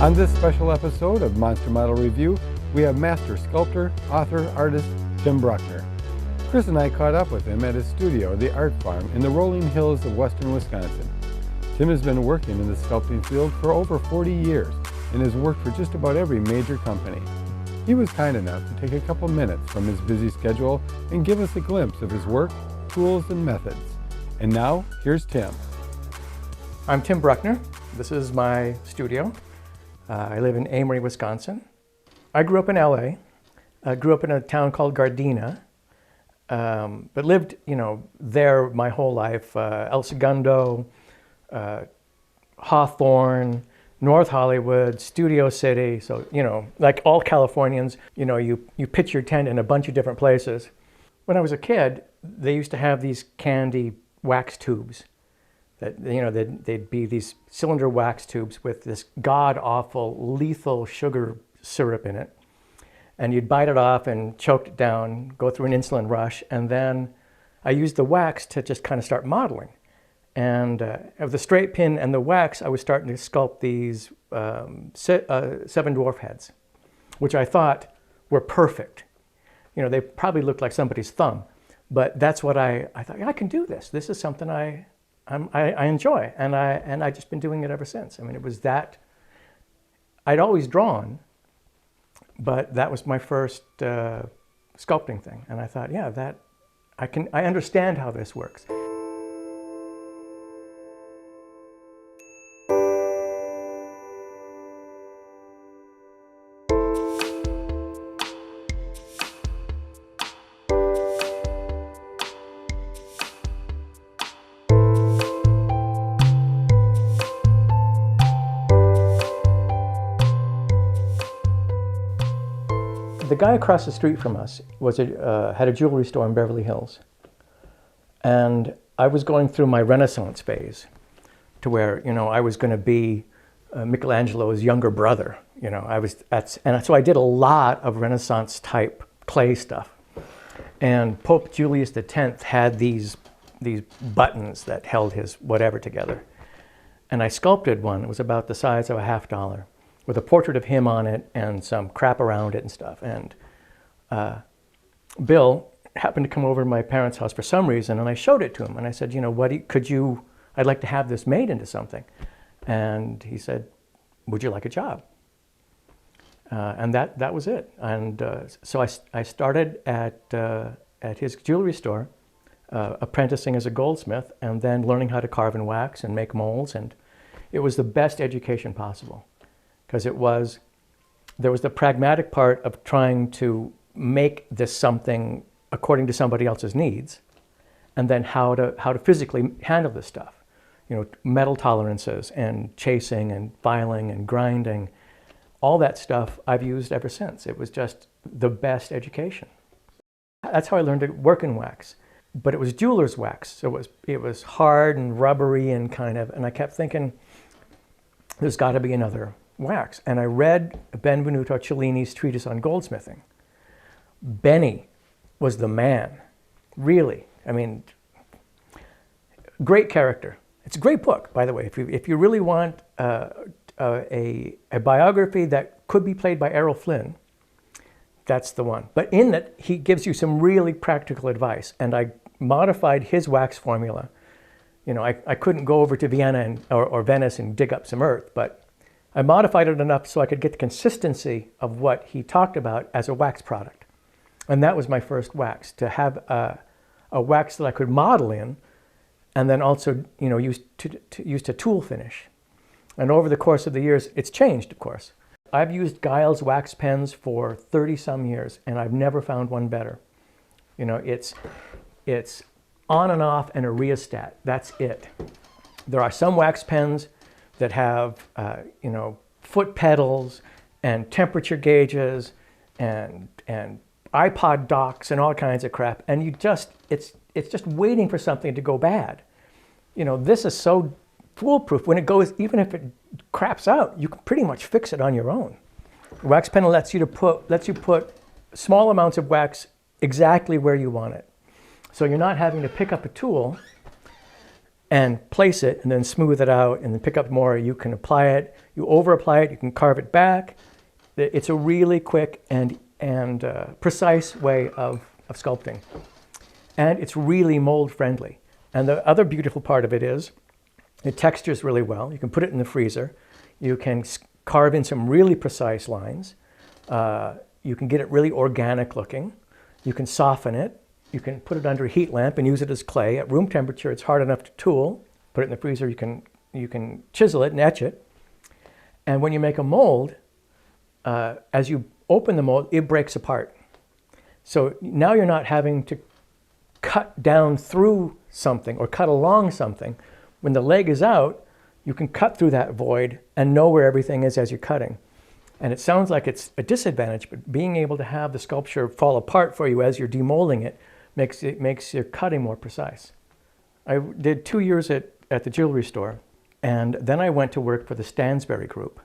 On this special episode of Monster Model Review, we have master sculptor, author, artist, Tim Bruckner. Chris and I caught up with him at his studio, The Art Farm, in the rolling hills of western Wisconsin. Tim has been working in the sculpting field for over 40 years and has worked for just about every major company. He was kind enough to take a couple minutes from his busy schedule and give us a glimpse of his work, tools, and methods. And now, here's Tim. I'm Tim Bruckner. This is my studio. I live in Amory, Wisconsin. I grew up in LA. I grew up in a town called Gardena, but lived, there my whole life. El Segundo, Hawthorne, North Hollywood, Studio City. So, like all Californians, you pitch your tent in a bunch of different places. When I was a kid, they used to have these candy wax tubes. That, they'd be these cylinder wax tubes with this god-awful, lethal sugar syrup in it. And you'd bite it off and choke it down, go through an insulin rush, and then I used the wax to just kind of start modeling. And of the straight pin and the wax, I was starting to sculpt these 7 dwarf heads, which I thought were perfect. They probably looked like somebody's thumb, but that's what I thought, I can do this. This is something I enjoy, and I've just been doing it ever since. I mean, it was that, I'd always drawn, but that was my first sculpting thing. And I thought, yeah, I understand how this works. The guy across the street from us had a jewelry store in Beverly Hills. And I was going through my Renaissance phase to where, I was going to be Michelangelo's younger brother. And so I did a lot of Renaissance type clay stuff. And Pope Julius X had these buttons that held his whatever together. And I sculpted one. It was about the size of a $50. With a portrait of him on it and some crap around it and stuff. And Bill happened to come over to my parents' house for some reason, and I showed it to him. And I said, I'd like to have this made into something. And he said, would you like a job? And that was it. And so I started at his jewelry store, apprenticing as a goldsmith, and then learning how to carve and wax and make molds. And it was the best education possible. Because there was the pragmatic part of trying to make this something according to somebody else's needs, and then how to physically handle this stuff. Metal tolerances and chasing and filing and grinding, all that stuff I've used ever since. It was just the best education. That's how I learned to work in wax. But it was jeweler's wax, so it was hard and rubbery and and I kept thinking, there's got to be another wax. And I read Benvenuto Cellini's treatise on goldsmithing. Benny was the man, really. I mean, great character. It's a great book, by the way. If you really want a biography that could be played by Errol Flynn, that's the one. But in it, he gives you some really practical advice. And I modified his wax formula. I couldn't go over to Vienna or Venice and dig up some earth, but I modified it enough so I could get the consistency of what he talked about as a wax product. And that was my first wax, to have a wax that I could model in, and then also use to tool finish. And over the course of the years, it's changed, of course. I've used Giles wax pens for 30-some years, and I've never found one better. It's on and off and a rheostat. That's it. There are some wax pens that have, foot pedals and temperature gauges and iPod docks and all kinds of crap. And it's just waiting for something to go bad. This is so foolproof. When it goes, even if it craps out, you can pretty much fix it on your own. Wax pen lets you put small amounts of wax exactly where you want it. So you're not having to pick up a tool and place it and then smooth it out and then pick up more. You can apply it, you over apply it, you can carve it back. It's a really quick and precise way of sculpting. And it's really mold friendly. And the other beautiful part of it is it textures really well. You can put it in the freezer. You can carve in some really precise lines. You can get it really organic looking. You can soften it. You can put it under a heat lamp and use it as clay. At room temperature, it's hard enough to tool. Put it in the freezer, you can chisel it and etch it. And when you make a mold, as you open the mold, it breaks apart. So now you're not having to cut down through something or cut along something. When the leg is out, you can cut through that void and know where everything is as you're cutting. And it sounds like it's a disadvantage, but being able to have the sculpture fall apart for you as you're demolding it makes your cutting more precise. I did 2 years at the jewelry store, and then I went to work for the Stansberry Group,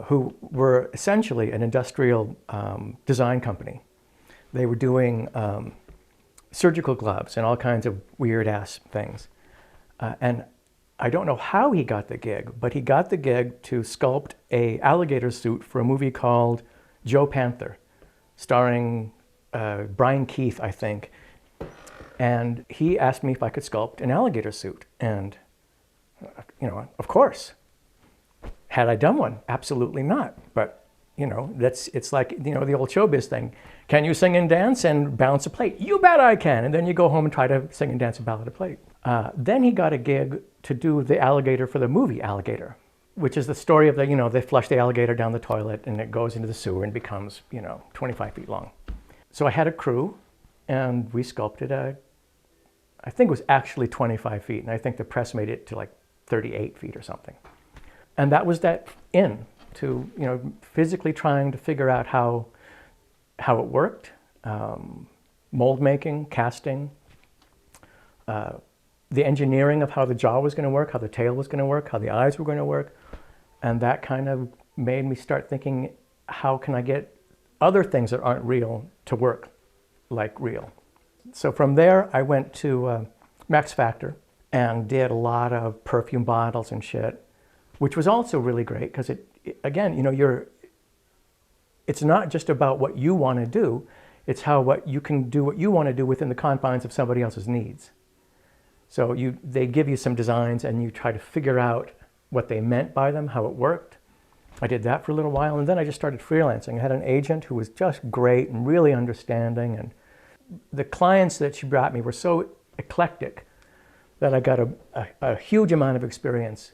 who were essentially an industrial design company. They were doing surgical gloves and all kinds of weird-ass things. And I don't know how he got the gig, but he got the gig to sculpt an alligator suit for a movie called Joe Panther, starring Brian Keith, I think. And he asked me if I could sculpt an alligator suit. And, you know, of course. Had I done one? Absolutely not. But, you know, it's like, you know, the old showbiz thing. Can you sing and dance and balance a plate? You bet I can. And then you go home and try to sing and dance and balance a plate. Then he got a gig to do the alligator for the movie Alligator, which is the story of the, you know, they flush the alligator down the toilet and it goes into the sewer and becomes, you know, 25 feet long. So I had a crew and we sculpted I think it was actually 25 feet. And I think the press made it to like 38 feet or something. And that was that to, you know, physically trying to figure out how it worked, mold making, casting, the engineering of how the jaw was going to work, how the tail was going to work, how the eyes were going to work. And that kind of made me start thinking, how can I get other things that aren't real to work like real? So from there, I went to Max Factor and did a lot of perfume bottles and shit, which was also really great because it again, you know, it's not just about what you want to do, it's what you can do what you want to do within the confines of somebody else's needs. So they give you some designs and you try to figure out what they meant by them, how it worked. I did that for a little while and then I just started freelancing. I had an agent who was just great and really understanding, and the clients that she brought me were so eclectic that I got a huge amount of experience,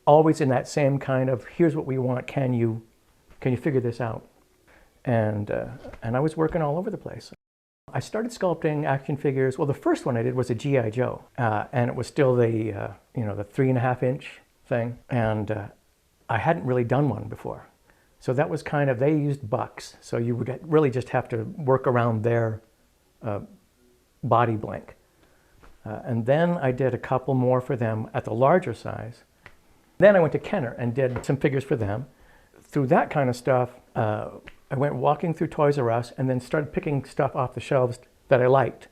always in that same kind of, here's what we want, can you figure this out? And I was working all over the place. I started sculpting action figures. Well, the first one I did was a G.I. Joe, and it was still the, you know, the 3.5 inch thing. And I hadn't really done one before. So that was kind of, they used bucks. So you would really just have to work around their body blank. And then I did a couple more for them at the larger size. Then I went to Kenner and did some figures for them. Through that kind of stuff, I went walking through Toys R Us and then started picking stuff off the shelves that I liked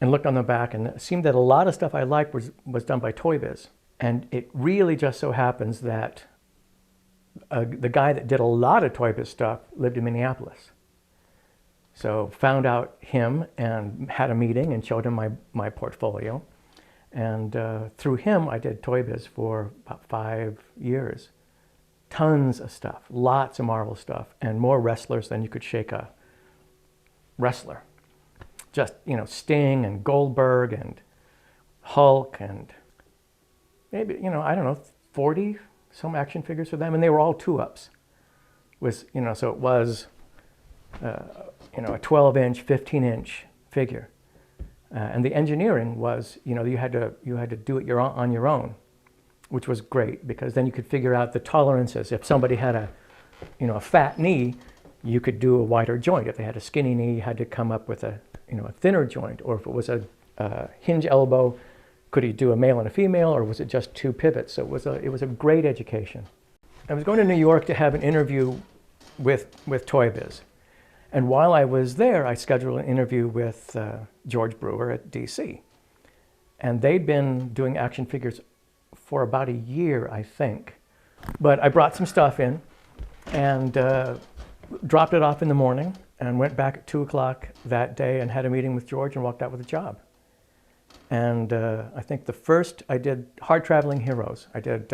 and looked on the back, and it seemed that a lot of stuff I liked was done by Toy Biz. And it really just so happens that the guy that did a lot of Toy Biz stuff lived in Minneapolis. So found out him and had a meeting and showed him my portfolio. And through him, I did Toy Biz for about 5 years. Tons of stuff, lots of Marvel stuff, and more wrestlers than you could shake a wrestler. Just, you know, Sting and Goldberg and Hulk and maybe, you know, I don't know, 40 some action figures for them, and they were all 2-ups. Was, you know, so it was, you know, a 12-inch, 15-inch figure. And the engineering was, you know, you had to do it on your own, which was great because then you could figure out the tolerances. If somebody had a fat knee, you could do a wider joint. If they had a skinny knee, you had to come up with a thinner joint. Or if it was a hinge elbow, could you do a male and a female, or was it just 2 pivots? So it was a great education. I was going to New York to have an interview with Toy Biz. And while I was there, I scheduled an interview with George Brewer at DC. And they'd been doing action figures for about a year, I think. But I brought some stuff in and dropped it off in the morning and went back at 2 o'clock that day and had a meeting with George and walked out with a job. And I think the first, I did Hard Traveling Heroes. I did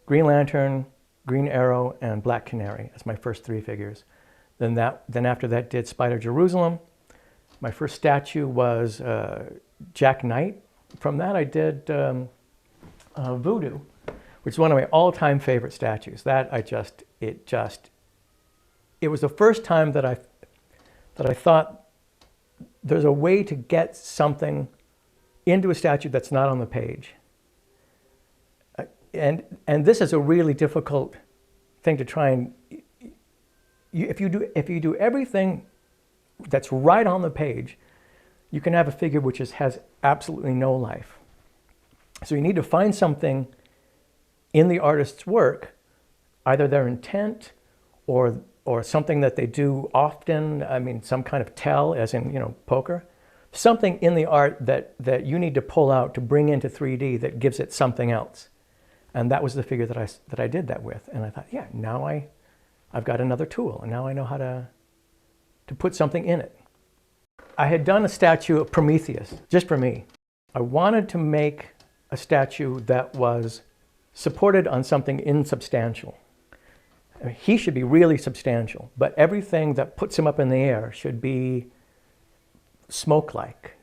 Green Lantern, Green Arrow, and Black Canary as my first 3 figures. Then after that did Spider Jerusalem. My first statue was Jack Knight. From that I did Voodoo, which is one of my all-time favorite statues. It was the first time that I thought there's a way to get something into a statue that's not on the page. And this is a really difficult thing to try and, if you do everything that's right on the page, you can have a figure which has absolutely no life. So you need to find something in the artist's work, either their intent or something that they do often. I mean, some kind of tell, as in, poker. Something in the art that you need to pull out to bring into 3D that gives it something else. And that was the figure that I did that with. And I thought, yeah, now I've got another tool, and now I know how to put something in it. I had done a statue of Prometheus, just for me. I wanted to make a statue that was supported on something insubstantial. I mean, he should be really substantial, but everything that puts him up in the air should be smoke-like,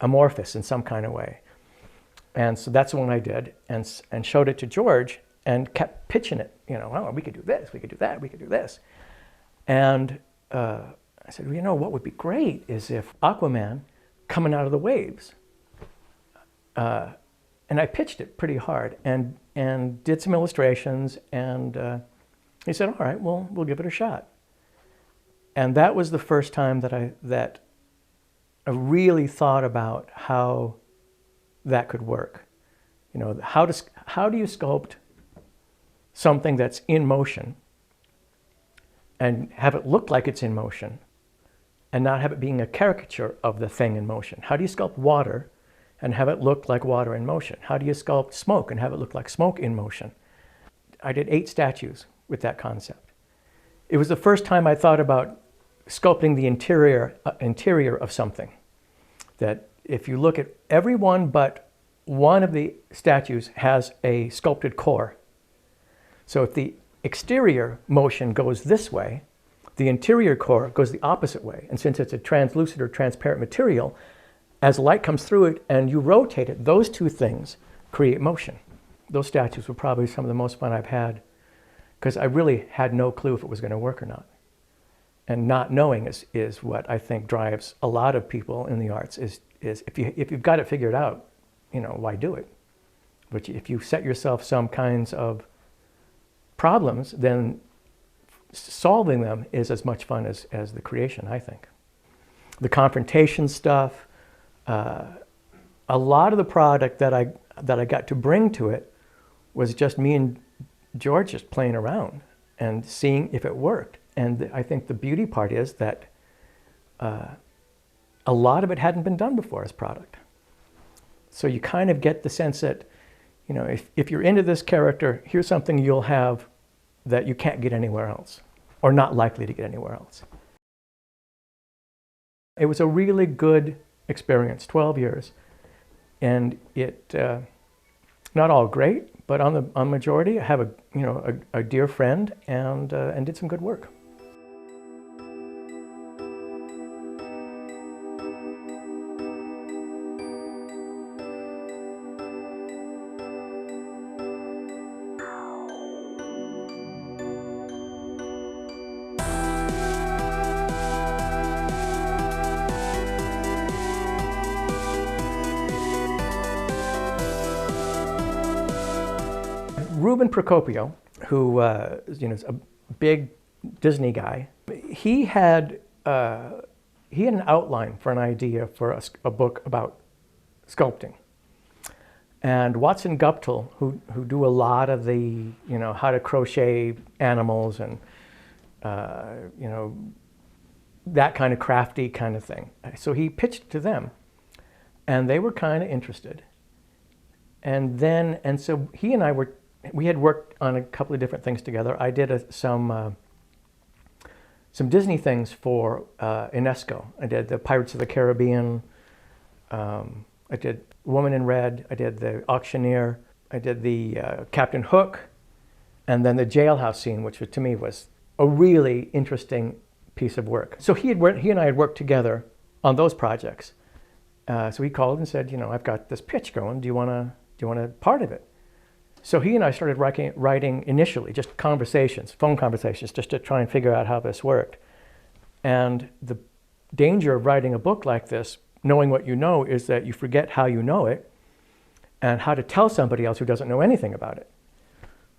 amorphous in some kind of way. And so that's the one I did, and showed it to George, and kept pitching it. Oh, we could do this, we could do that, we could do this. And I said, well, what would be great is if Aquaman coming out of the waves. And I pitched it pretty hard and did some illustrations, and he said, all right, well, we'll give it a shot. And that was the first time that I really thought about how that could work. How do you sculpt something that's in motion and have it look like it's in motion and not have it being a caricature of the thing in motion? How do you sculpt water and have it look like water in motion? How do you sculpt smoke and have it look like smoke in motion? I did 8 statues with that concept. It was the first time I thought about sculpting the interior of something. That if you look at every one but one of the statues has a sculpted core. So if the exterior motion goes this way, the interior core goes the opposite way. And since it's a translucent or transparent material, as light comes through it and you rotate it, those 2 things create motion. Those statues were probably some of the most fun I've had, because I really had no clue if it was going to work or not. And not knowing is what I think drives a lot of people in the arts, is if you've got it figured out, why do it? But if you set yourself some kinds of problems, then solving them is as much fun as the creation, I think. The confrontation stuff, a lot of the product that I got to bring to it was just me and George just playing around and seeing if it worked. And I think the beauty part is that a lot of it hadn't been done before as product. So you kind of get the sense that, if you're into this character, here's something you'll have that you can't get anywhere else, or not likely to get anywhere else. It was a really good experience, 12 years. And it, not all great, but on the majority, I have a dear friend and did some good work. Ruben Procopio, who is a big Disney guy, he had an outline for an idea for a book about sculpting. And Watson Guptill, who do a lot of the, how to crochet animals and, that kind of crafty kind of thing. So he pitched to them. And they were kind of interested. And so he and I we had worked on a couple of different things together. I did some Disney things for UNESCO. I did the Pirates of the Caribbean. I did Woman in Red. I did the Auctioneer. I did the Captain Hook, and then the jailhouse scene, which to me was a really interesting piece of work. So he and I had worked together on those projects. So he called and said, I've got this pitch going. Do you want to part of it? So he and I started writing initially, just phone conversations, just to try and figure out how this worked. And the danger of writing a book like this, knowing what you know, is that you forget how you know it and how to tell somebody else who doesn't know anything about it.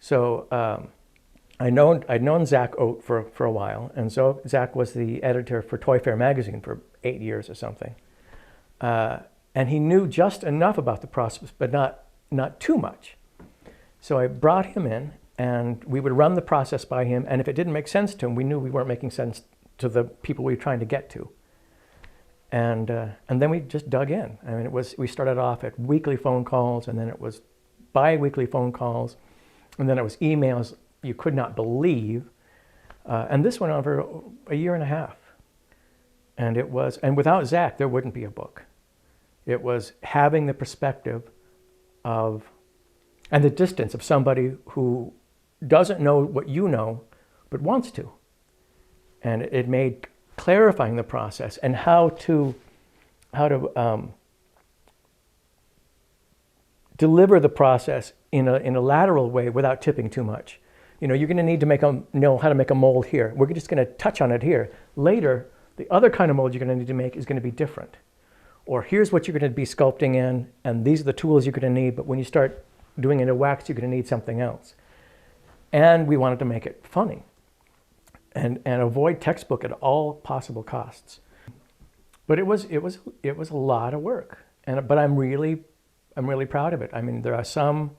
So I'd known Zach Oat for a while, and so Zach was the editor for Toy Fair magazine for 8 years or something. And he knew just enough about the process, but not too much. So I brought him in, and we would run the process by him, and if it didn't make sense to him, we knew we weren't making sense to the people we were trying to get to. And then we just dug in. I mean, we started off at weekly phone calls, and then it was bi-weekly phone calls, and then it was emails you could not believe. And this went on for a year and a half. And without Zach, there wouldn't be a book. It was having the perspective and the distance of somebody who doesn't know what you know, but wants to. And it made clarifying the process and how to deliver the process in a lateral way without tipping too much. You're going to need to know how to make a mold here. We're just going to touch on it here. Later, the other kind of mold you're going to need to make is going to be different. Or here's what you're going to be sculpting in, and these are the tools you're going to need, but when you start doing it in wax, you're going to need something else. And we wanted to make it funny and avoid textbook at all possible costs. But it was a lot of work, but I'm really proud of it. I mean, there are some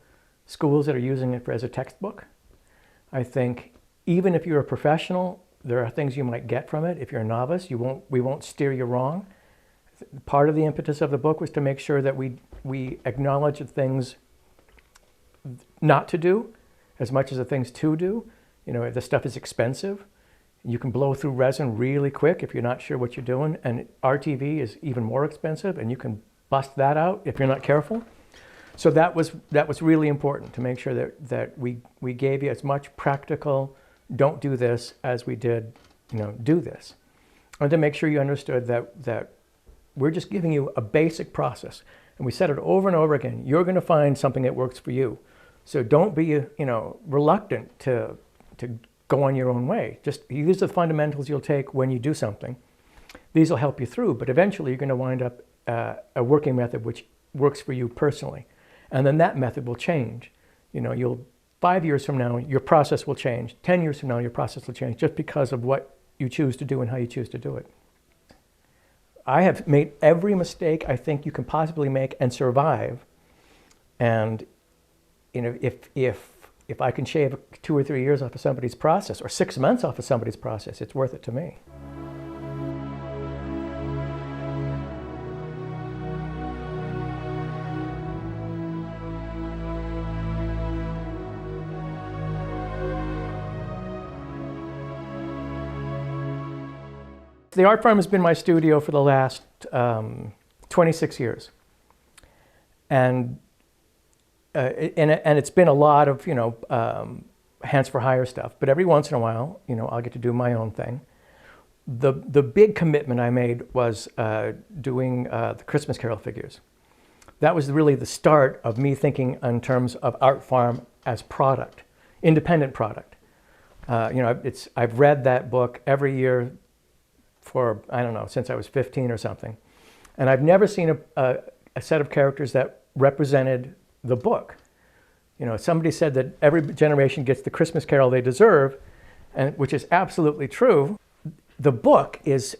schools that are using it as a textbook. I think even if you're a professional, there are things you might get from it. If you're a novice, we won't steer you wrong. Part of the impetus of the book was to make sure that we acknowledge the things not to do as much as the things to do. The stuff is expensive. You can blow through resin really quick if you're not sure what you're doing, and RTV is even more expensive, and you can bust that out if you're not careful. So that was really important, to make sure that we gave you as much practical, don't do this, as we did, do this. And to make sure you understood that we're just giving you a basic process. And we said it over and over again. You're going to find something that works for you. So don't be, reluctant to go on your own way. Just these are the fundamentals you'll take when you do something. These will help you through, but eventually you're going to wind up a working method which works for you personally. And then that method will change. 5 years from now, your process will change. 10 years from now, your process will change, just because of what you choose to do and how you choose to do it. I have made every mistake I think you can possibly make and survive. And if I can shave 2 or 3 years off of somebody's process, or 6 months off of somebody's process, it's worth it to me. The art farm has been my studio for the last 26 years. And it's been a lot of, hands for hire stuff. But every once in a while, I'll get to do my own thing. The big commitment I made was doing the Christmas Carol figures. That was really the start of me thinking in terms of art farm as product, independent product. I've read that book every year for, I don't know, since I was 15 or something. And I've never seen a set of characters that represented the book. Somebody said that every generation gets the Christmas Carol they deserve, and which is absolutely true. The book is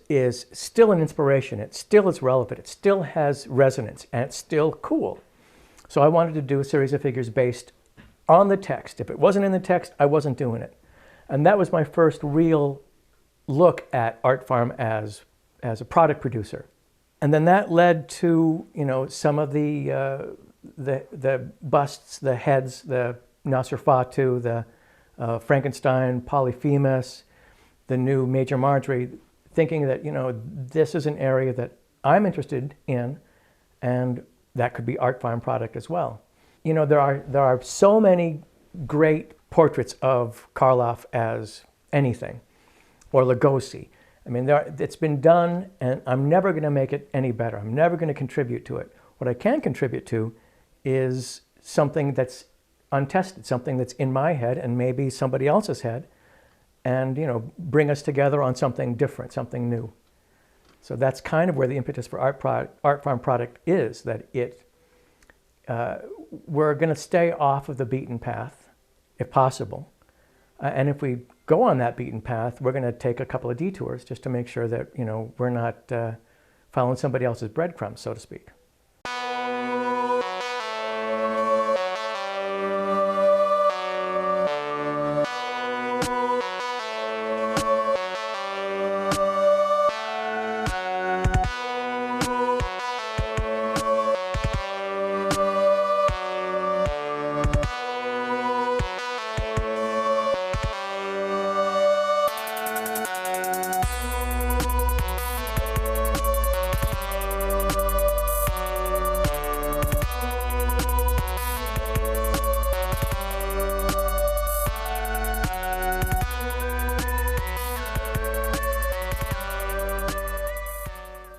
still an inspiration. It still is relevant. It still has resonance, and it's still cool. So I wanted to do a series of figures based on the text. If it wasn't in the text, I wasn't doing it. And that was my first real look at art farm as a product producer. And then that led to, some of the busts, the heads, the Nosferatu, the Frankenstein, Polyphemus, the new Major Marjorie, thinking that, this is an area that I'm interested in, and that could be art farm product as well. There are so many great portraits of Karloff as anything, or Lugosi. I mean, it's been done, and I'm never going to make it any better. I'm never going to contribute to it. What I can contribute to is something that's untested, something that's in my head and maybe somebody else's head, and bring us together on something different, something new. So that's kind of where the impetus for art farm product is, that we're going to stay off of the beaten path, if possible. And if we go on that beaten path, we're going to take a couple of detours just to make sure that, we're not following somebody else's breadcrumbs, so to speak.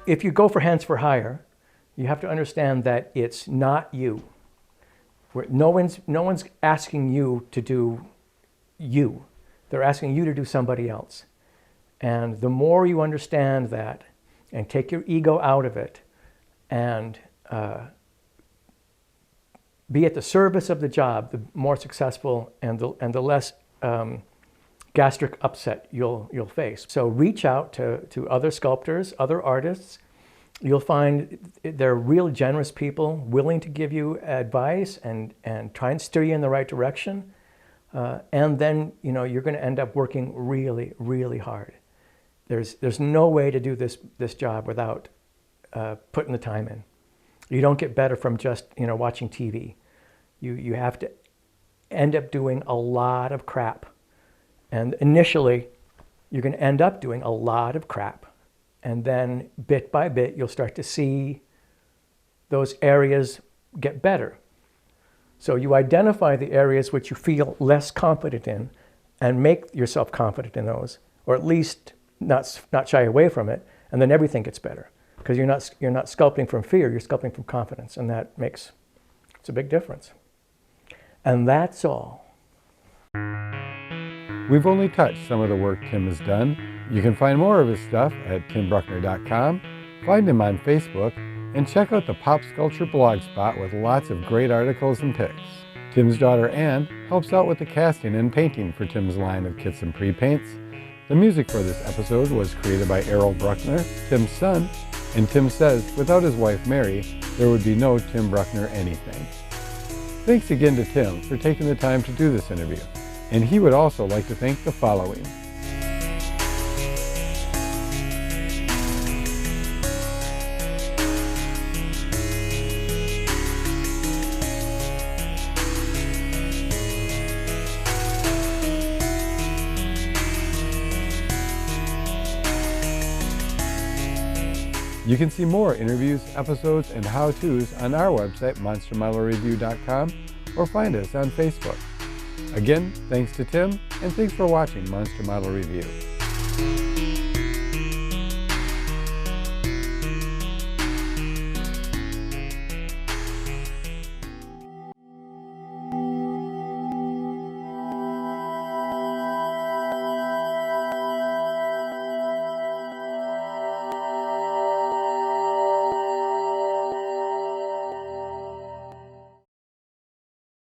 If you go for hands for hire, you have to understand that it's not you. No one's asking you to do you. They're asking you to do somebody else. And the more you understand that and take your ego out of it and be at the service of the job, the more successful and the less gastric upset you'll face. So reach out to other sculptors, other artists. You'll find they're real generous people, willing to give you advice and try and steer you in the right direction. And then you're going to end up working really, really hard. There's no way to do this job without putting the time in. You don't get better from just watching TV. You have to end up doing a lot of crap. And initially, you're going to end up doing a lot of crap. And then bit by bit, you'll start to see those areas get better. So you identify the areas which you feel less confident in and make yourself confident in those, or at least not shy away from it, and then everything gets better. Because you're not sculpting from fear, you're sculpting from confidence, and it's a big difference. And that's all. We've only touched some of the work Tim has done. You can find more of his stuff at timbruckner.com, find him on Facebook, and check out the Pop Sculpture blog spot with lots of great articles and pics. Tim's daughter Anne helps out with the casting and painting for Tim's line of kits and pre-paints. The music for this episode was created by Errol Bruckner, Tim's son, and Tim says without his wife Mary, there would be no Tim Bruckner anything. Thanks again to Tim for taking the time to do this interview. And he would also like to thank the following. You can see more interviews, episodes, and how-tos on our website, monstermodelreview.com, or find us on Facebook. Again, thanks to Tim, and thanks for watching Monster Model Review.